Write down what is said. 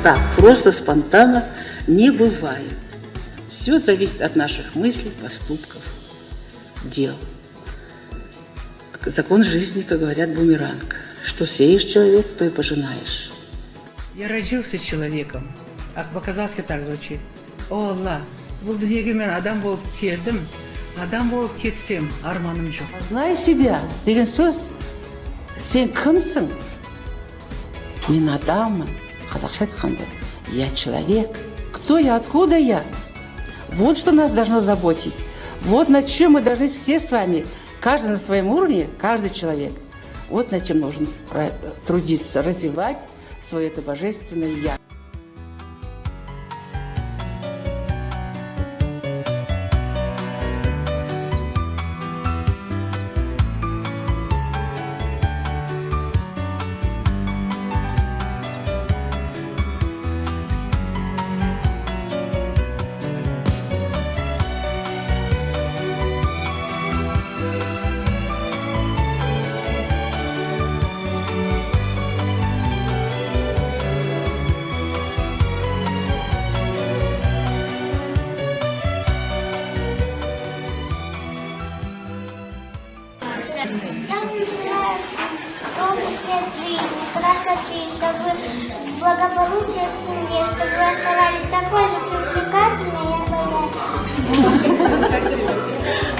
так просто спонтанно не бывает. Все зависит от наших мыслей, поступков, дел. Закон жизни, как говорят, бумеранг. Что сеешь человек, то и пожинаешь. Я родился человеком, а по-казахски так звучит. О, Алла, бұл дүниеге мен адам болып келдім, адам болып кетсем, арманым жоқ. Знай себя деген сөз, сен кімсің? Мен адаммын. Қазақша айтқанда, я человек. Кто я, откуда я? Вот что нас должно заботить. Вот над чем мы должны все с вами, каждый на своем уровне, каждый человек. Вот над чем нужно трудиться, развивать свое это божественное «я». Я вам желаю долгих лет жизни, красоты, чтобы благополучие в семье, чтобы вы оставались такой же привлекательной и обаятельной. Спасибо.